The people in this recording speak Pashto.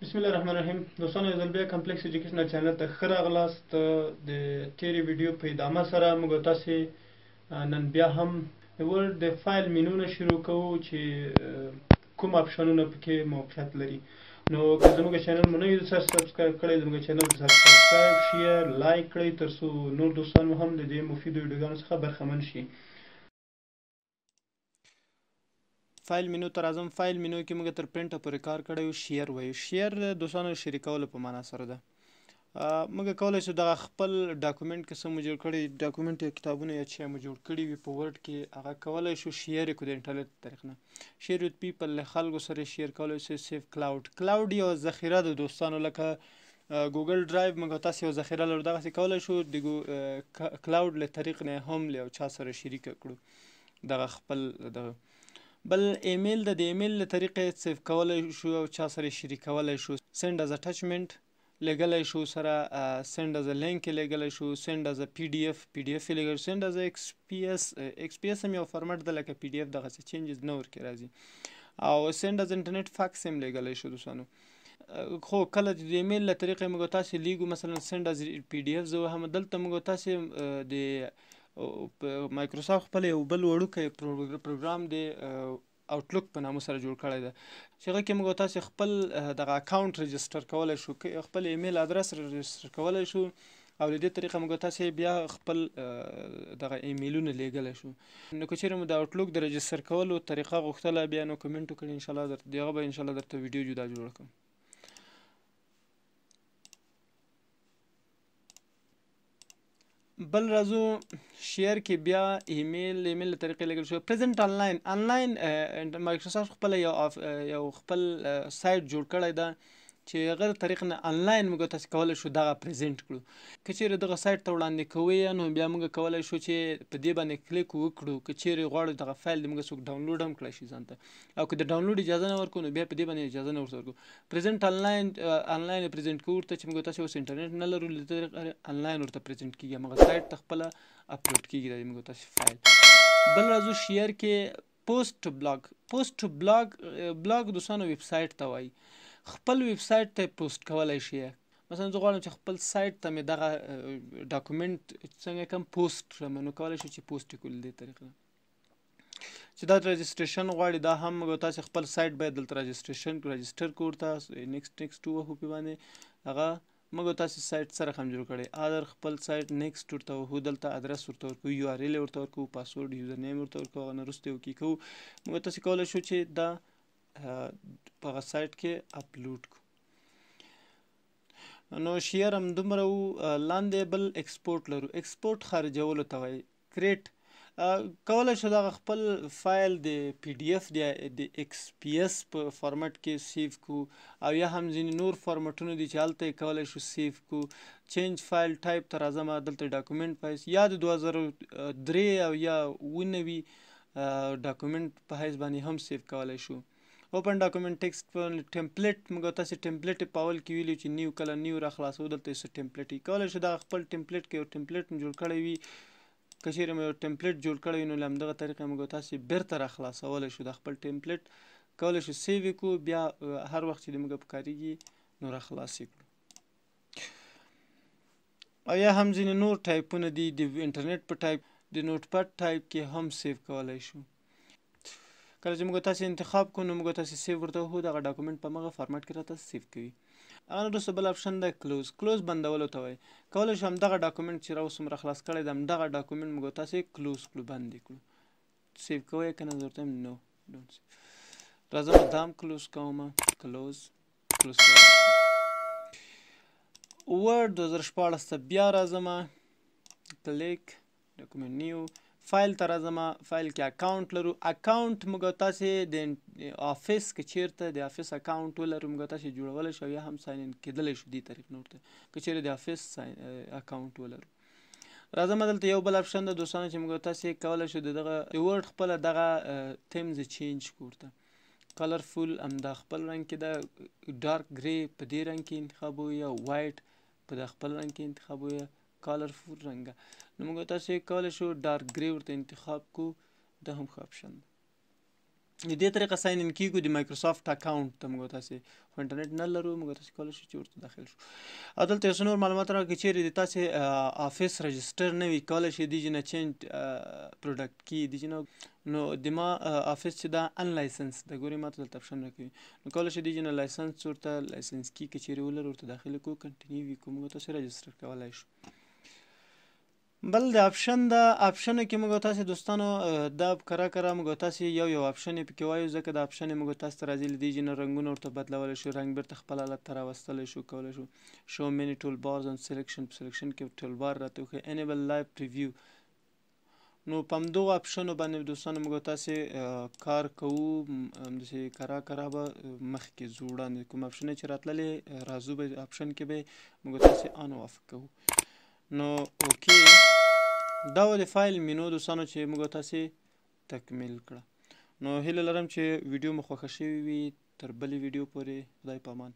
بسم الله الرحمن الرحیم. دوستانو یو ځل بیا کمپلیکس ایجوکیشنل چینل ته ښه راغلاست. د تیرې ویډیو په ادامه سره موږ تاسې نن بیا هم د ورډ د فایل مینونه شروع کوو چې کوم اپشنونه پکې موقعیت لري. نو که زموږ چینل مو نه وي سبسکرایب کړی، زموږ چینل ته سبسکرایب، شیر، لایک کړئ تر څو نور دوستان مو هم د دې مفیدو ویډیوګانو څخه برخمن شي. فایل مینو ته راځم. فایل مینو کې موږ تر پرنټه پورې کار کړی و. شیر وایو. شیر دوستانو شریکولو په معنا سره ده. موږ کولی شو دغه خپل ډاکومنټ که څه مو جوړ کړی ډاکومنټ یا کتابونه یا چې مو جوړ کړي وي په ورډ کې، هغه کولی شو شیر یې کړو د انټرنیټ په طریق نه. شیر وت پیپل، له خلکو سره شیر کولی شو. سیف کلاود. کلاود یو ذخیره ده دوستانو، لکه ګوګل ډرایو موږ تاسې یو ذخیره لرو، دغسې کولی شو د کلاود له طریق نه هم له یو چا سره شریکه کړو دغه خپل دغه. بل ایمیل ده. د ایمیل له طریقې سیف کولی شو او چا سره شریکولی شو. سینډ از اټچمنټ لګلی شو سره، سینډ از لینک یې لګلی شو، سینډ از پی ډي اف یې لګلی شو، سینډ از ایکس پی ایس هم یو فارمټ ده لکه پی ډي اف، دغسې چینجز نه ورکې راځي. او سینډ از انټرنیټ فاکس هم لګلی شو دوستانو. خو کله چې د ایمیل له طریقې موږ تاسې لیږو، مثلا سینډ از پی ډي اف زه وهم، دلته موږ تاسې د مایکروسافټ خپل یو بل وړوکی پروګرام دی اوټلوک په نامه سره جوړ کړی ده، چې هغه کې موږ تاسې خپل دغه اکاونټ رجسټر کولی شو، خپل ایمیل ادرس رجسټر کولی شو او له دې طریقه موږ تاسې بیا خپل دغه ایمیلونه لیږلی شو. نو که چیرې مو د اوټلوک د رجسټر کولو طریقه غوښتله بیا نو کمنټ وکړئ، انشاءالله د هغه به انشاءالله درته ویډیو جدا جوړه کړم. بل راځو شیر کې بیا ایمیل له طریقې لګل شو. پریزنټ آنلاین مایکروسافټ خپل یو خپل سایټ جوړ کړی ده چې هغه طریق نه آنلاین موږ تاسې کولی شو دغه پریزنټ کړو. که چیرې دغه سایټ ته وړاندې کوئ نو بیا موږ کولی شو چې په دې باندې کلیک وکړو. که چیرې غواړو دغه فایل د موږ څوک ډاونلوډ هم کړی شي ځان ته، او که د ډاونلوډ اجازه نه ورکړو نو بیا په دې باندې اجازه نه ورته ورکړو. پریزنټ آنلاین پریزنټ کوو ورته چې موږ تاسې اوس انټرنیټ نه لرو، له دې آنلاین ورته پریزنټ کېږي، همغه سایټ ته خپله اپلوډ کېږي د موږ تاسې فایل. بل راځو شیر کې پوسټ بلاګ دوستانو ویب سایټ ته وایي. خپل ویب سایټ ته پوسټ کولی شي. مثلا زه غواړم چې خپل سایټ ته مې دغه ډاکومنټ څنګه کوم پوسټ کړم، نو کولی شو چې پوسټ یې کړو له دې طریقه. چې دا رجسټریشن غواړي، دا هم موږ تاسې خپل سایټ باید دلته رجسټر کړو، ورته نیکسټ ووهو په باندې هغه موږ تاسې سایټ سره هم جوړ کړی. ادر خپل سایټ نیکسټ ورته وهو، دلته ادرس ورته ورکوو، یو آر ایل ورته ورکوو، پاسورډ یوزر نیم ورته ورکوو، هغه نه وروسته یو کې کوو. موږ تاسې کولی شو چې دا په هغه سایټ کې اپلوډ کړو. نو شیر هم دومره و. لاندې بل ایکسپورټ لرو. ایکسپورټ خارجولو ته وایي. کریټ کولی شو دغه خپل فایل د پی ډي اف د ایکس پی ایس په فارمټ کې سیف کو، او یا هم ځینې نور فارمټونه دي چې هلته یې کولی شو سیف کو. چینج فایل ټایپ ته راځم، دلته ډاکومنټ فایل یا د 2003 او یا 19 ډاکومنټ په حیث باندې هم سیف کولی شو. اوپن ډاکومنټ ټیکسټ ټمپلیټ موږ تاسې ټمپلیټ په اول کې ویلو چې نیو کله نیو را خلاصو، دلته یې ټمپلیټ یې کولی شو دغه خپل ټمپلیټ کې یو ټمپلیټ جوړ کړی وي. که چیرې مو یو ټمپلیټ جوړ کړی وي نو له همدغه طریقې موږ تاسې بیرته را خلاصولی شو. د خپل ټمپلیټ کولی شو سیو یې کړو، بیا هر وخت چې د موږ په کارېږي نو را خلاص یې کړو. او یا هم ځینې نور ټایپونه دي د انټرنیټ په ټایپ د نوټ پد ټایپ کې هم سیو کولی شو. کله چې موږ تاسې انتخاب کړو نو موږ تاسې سیو ورته وهو، دغه ډاکومنټ په همغه فارمټ کې راته سیو کوي. هغه نه وروسته بل اپشن دی کلوز بندولو ته وایي. کولی شو همدغه ډاکومنټ چې اوس هم را خلاص کړی دی همدغه ډاکومنټ موږ تاسې کلوز کړو، بند یې کړو. سیو کوئ که نه؟ زه ورته وایم نو ډونټ سیو. راځم دا هم کلوز کوم. کلوز ورډ 2014 ته بیا راځم، کلیک ډاکومنټ نیو فایل ته راځم. فایل کې اکاونټ لرو. اکاونټ موږ تاسې د آفیس که چیرته د آفیس اکاونټ ولرو موږ تاسې جوړولی شو، یا هم ساین ان کېدلی شو دې طریق نه ورته، که چیرې د آفیس اکاونټ ولرو. راځم دلته یو بل اپشن ده دوستانو چې موږ تاسې کولی شو د دغه د ورډ خپله دغه تیمز چینج کړو. ورته کلرفول همدا خپل رنګ کې ده، ډارک ګرې په دې رنګ کې انتخابوو، یا وایټ په د خپل رنګ کې انتخابوو، یا کلرفول رنګه. نو موږ تاسې کولی شو ډارک ګرې ورته انتخاب کړو، دا هم ښه اپشن ده. د دې طریقه ساین ان کیږو د مایکروسافټ اکاونټ ته موږ تاسې خو انټرنیټ نه لرو موږ تاسې کولی شو چې ورته داخل شو او دلته یو څه نور معلومات راکړي که چیرې د تاسې آفیس رجسټر نه وي کولی شئ دیجې نه چینج پروډکټ کی دیجې نه نو د ما آفیس چې دا ان لایسنس د ګورې ماته دلته اپشن راکوي نو کولی شئ دیجې نه لایسنس ورته لایسنس کی که چیرې ولرو ورته داخل کړو کنټینیو وي کوو موږ تاسې رجسټر کولی شو بل د اپشن د اپشنو کې موږ تاسې دوستانو دا کره موږ تاسې یو اپشن یې پکې وایو ځکه د اپشن یې موږ تاسو ته راځي له دې چې نه رنګونه ورته بدلولی شو رنګ بیرته خپل حالت ته راوستلی شو کولی شو شو مینی ټول بارز ان سلیکشن په سلیکشن کې ټول بار راته وښیي انیبل لایو پریویو نو په همدغو اپشنو باندې دوستانو موږ تاسې کار کوو همداسې کره به مخکې ځو وړاندې کوم اپشن چې راتللی راځو به اپشن کې به موږ تاسې آن او آف کوو نو اوکې دا و د فایل مینو دوستانو چې موږ تاسې تکمیل کړه نو هیله لرم چې ویډیو مو خوښه شوې وي تر بلې ویډیو پورې خدای په امان